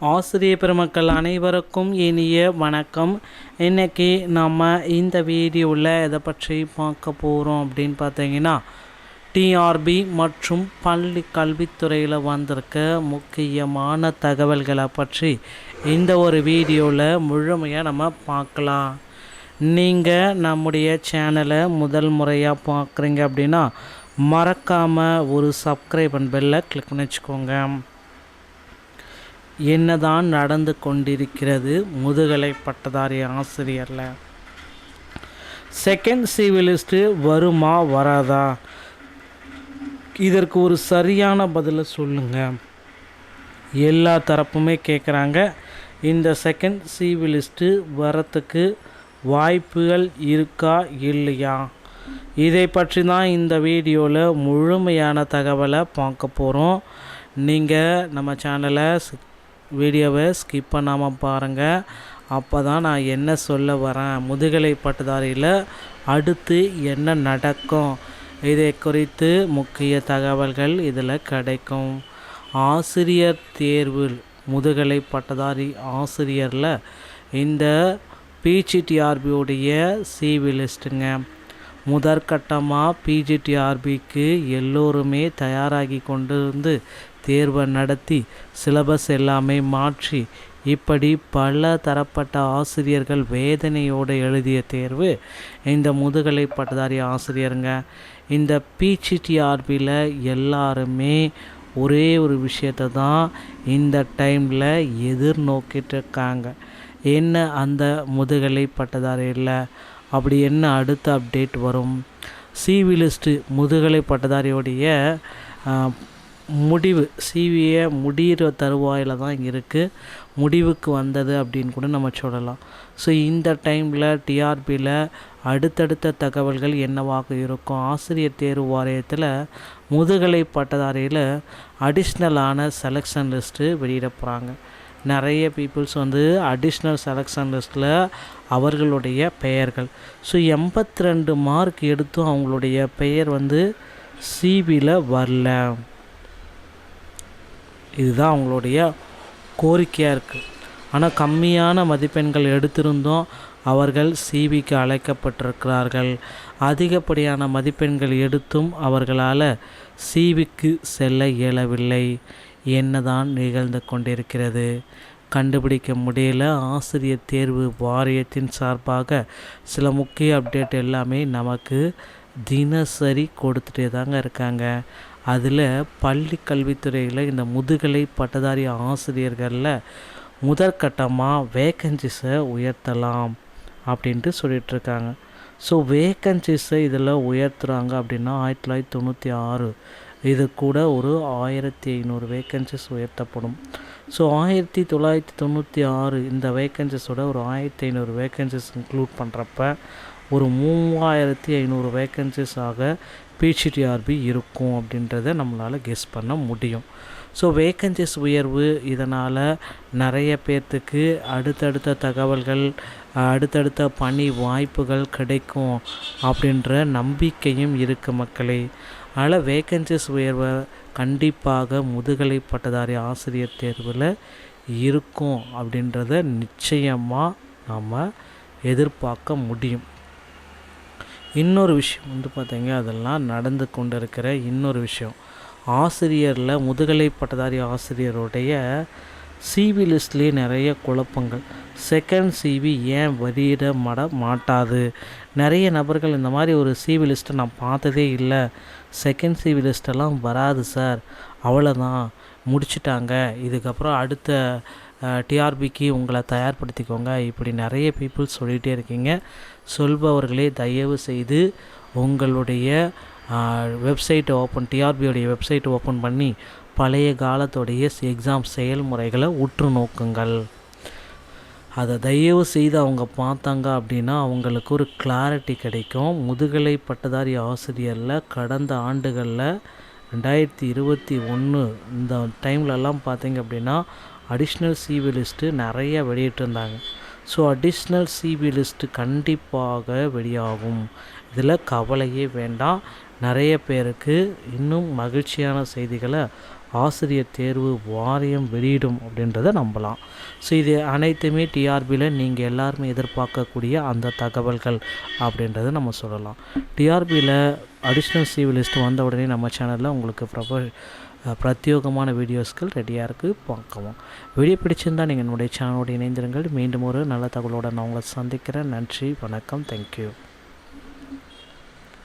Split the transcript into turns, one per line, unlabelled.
ஆசிரியர் பெருமக்கள் அனைவருக்கும் இனிய வணக்கம். இன்றைக்கி நம்ம இந்த வீடியோவில் எதை பற்றி பார்க்க போகிறோம் அப்படின்னு பார்த்தீங்கன்னா, டிஆர்பி மற்றும் பள்ளி கல்வித்துறையில் வந்திருக்க முக்கியமான தகவல்களை பற்றி இந்த ஒரு வீடியோவில் முழுமையாக நம்ம பார்க்கலாம். நீங்கள் நம்முடைய சேனலை முதல் முறையாக பார்க்குறீங்க அப்படின்னா மறக்காமல் ஒரு சப்ஸ்கிரைப் அண்ட் பெல்லை கிளிக் பண்ணி வச்சுக்கோங்க. என்னதான் நடந்து கொண்டிருக்கிறது முதுகலை பட்டதாரி ஆசிரியரில்? செகண்ட் சிவிலிஸ்ட்டு வருமா வராதா? இதற்கு ஒரு சரியான பதிலை சொல்லுங்கள். எல்லா தரப்புமே கேட்குறாங்க. இந்த செகண்ட் சிவிலிஸ்ட்டு வரத்துக்கு வாய்ப்புகள் இருக்கா இல்லையா? இதை பற்றி தான் இந்த வீடியோவில் முழுமையான தகவலை பார்க்க போகிறோம். நீங்கள் நம்ம சேனலை வீடியோவை ஸ்கிப் பண்ணாமல் பாருங்கள். அப்போ தான் நான் என்ன சொல்ல வரேன், முதுகலை பட்டதாரியில் அடுத்து என்ன நடக்கும், இதை குறித்து முக்கிய தகவல்கள் இதில் கிடைக்கும். ஆசிரியர் தேர்வு முதுகலை பட்டதாரி ஆசிரியரில் இந்த பிஜிடிஆர்பியோடைய சிவிலிஸ்ட்டுங்க. முதற்கட்டமாக பிஜிடிஆர்பிக்கு எல்லோருமே தயாராகி கொண்டு வந்து தேர்வை நடத்தி சிலபஸ் எல்லாமே மாற்றி இப்படி பல தரப்பட்ட ஆசிரியர்கள் வேதனையோடு எழுதிய தேர்வு இந்த முதுகலை பட்டதாரி ஆசிரியருங்க. இந்த பிஜிடிஆர்பியில் எல்லாருமே ஒரே ஒரு விஷயத்தை தான் இந்த டைமில் எதிர்நோக்கிட்டு இருக்காங்க. என்ன அந்த முதுகலை பட்டதாரியில் அப்படி என்ன அடுத்த அப்டேட் வரும்? சிவிலிஸ்ட்டு முதுகலை பட்டதாரியோடைய முடிவு சிவியை முடிகிற தருவாயில் தான் இருக்குது, முடிவுக்கு வந்தது அப்படின்னு கூட நம்ம சொல்லலாம். ஸோ இந்த டைமில் டிஆர்பியில் அடுத்தடுத்த தகவல்கள் என்னவாக இருக்கும்? ஆசிரியர் தேர்வு வாரியத்தில் முதுகலை பட்டதாரியில் அடிஷ்னலான செலெக்ஷன் லிஸ்ட்டு வெளியிட போகிறாங்க. நிறைய பீப்புள்ஸ் வந்து அடிஷ்னல் செலெக்ஷன் லிஸ்ட்டில் அவர்களுடைய பெயர்கள், ஸோ 82 மார்க் எடுத்தும் அவங்களுடைய பெயர் வந்து சிவியில் வரல. இதுதான் அவங்களுடைய கோரிக்கையாக இருக்குது. ஆனால் கம்மியான மதிப்பெண்கள் எடுத்திருந்தோம் அவர்கள் சிவிக்கு அழைக்கப்பட்டிருக்கிறார்கள். அதிகப்படியான மதிப்பெண்கள் எடுத்தும் அவர்களால் சிவிக்கு செல்ல இயலவில்லை. என்னதான் நிகழ்ந்து கொண்டிருக்கிறது கண்டுபிடிக்க முடியல. ஆசிரியர் தேர்வு வாரியத்தின் சார்பாக சில முக்கிய அப்டேட் எல்லாமே நமக்கு தினசரி கொடுத்துட்டே தாங்க இருக்காங்க. அதில் பள்ளி கல்வித்துறையில் இந்த முதுகலை பட்டதாரி ஆசிரியர்களில் முதற்கட்டமாக வேக்கன்சிஸை உயர்த்தலாம் அப்படின்ட்டு சொல்லிகிட்ருக்காங்க. ஸோ வேக்கன்சிஸை இதில் உயர்த்துகிறாங்க அப்படின்னா 1996 இது கூட ஒரு 1500 வேக்கன்சிஸ் உயர்த்தப்படும். ஸோ 1996 இந்த வேக்கன்சிஸோட ஒரு 1500 வேக்கன்சிஸ் இன்க்ளூட் பண்ணுறப்ப ஒரு 3500 வேக்கன்சிஸாக பிஜிடிஆர்பி இருக்கும் அப்படின்றத நம்மளால் கெஸ் பண்ண முடியும். ஸோ வேக்கன்சிஸ் உயர்வு இதனால் நிறைய பேர்த்துக்கு அடுத்தடுத்த தகவல்கள், அடுத்தடுத்த பணி வாய்ப்புகள் கிடைக்கும் அப்படின்ற நம்பிக்கையும் இருக்குது மக்களே. அதனால் வேக்கன்சிஸ் உயர்வை கண்டிப்பாக முதுகலை பட்டதாரி ஆசிரியர் தேர்வில் இருக்கும் அப்படின்றத நிச்சயமாக நாம் எதிர்பார்க்க முடியும். இன்னொரு விஷயம் வந்து பார்த்திங்க, அதெல்லாம் நடந்து கொண்டு இருக்கிற இன்னொரு விஷயம், ஆசிரியரில் முதுகலை பட்டதாரி ஆசிரியருடைய சிவி லிஸ்ட்லேயே நிறைய குழப்பங்கள். செகண்ட் சிவி ஏன் வெளியிட மாட்டாது? நிறைய நபர்கள் இந்த மாதிரி ஒரு சிவி லிஸ்ட்டை நான் பார்த்ததே இல்லை, செகண்ட் சிவி லிஸ்ட்டெல்லாம் வராது சார், அவ்வளோதான் முடிச்சிட்டாங்க, இதுக்கப்புறம் அடுத்த டிஆர்பிக்கு உங்களை தயார்படுத்திக்கோங்க, இப்படி நிறைய பீப்புள்ஸ் சொல்லிகிட்டே இருக்கீங்க. சொல்பவர்களே தயவு செய்து உங்களுடைய வெப்சைட்டை டிஆர்பியோடைய வெப்சைட்டை ஓப்பன் பண்ணி பழைய காலத்துடைய எக்ஸாம் செயல்முறைகளை உற்று நோக்குங்கள். அதை தயவு செய்து அவங்க பார்த்தாங்க அப்படின்னா அவங்களுக்கு ஒரு கிளாரிட்டி கிடைக்கும். முதுகலை பட்டதாரி ஆசிரியரில் கடந்த ஆண்டுகளில் 2021 இந்த டைம்லலாம் பார்த்திங்க அப்படின்னா அடிஷ்னல் சிவி லிஸ்ட்டு நிறைய வெளியிட்டிருந்தாங்க. ஸோ அடிஷ்னல் சிவி லிஸ்ட்டு கண்டிப்பாக வெளியாகும், இதில் கவலையே வேண்டாம். நிறைய பேருக்கு இன்னும் மகிழ்ச்சியான செய்திகளை ஆசிரியர் தேர்வு வாரியம் வெளியிடும் அப்படின்றத நம்பலாம். ஸோ இது அனைத்துமே டிஆர்பியில் நீங்கள் எல்லாருமே எதிர்பார்க்கக்கூடிய அந்த தகவல்கள் அப்படின்றத நம்ம சொல்லலாம். டிஆர்பியில் அடிஷ்னல் சிவி லிஸ்ட் வந்த உடனே நம்ம சேனலில் உங்களுக்கு பிரத்யேகமான வீடியோஸ்கள் ரெடியாக இருக்குது, பார்க்கவும். வீடியோ பிடிச்சிருந்தால் நீங்கள் என்னுடைய சேனலோடு இணைந்திருங்கள். மீண்டும் ஒரு நல்ல தகவலோடு நான் உங்களை சந்திக்கிறேன். நன்றி, வணக்கம், தேங்க்யூ.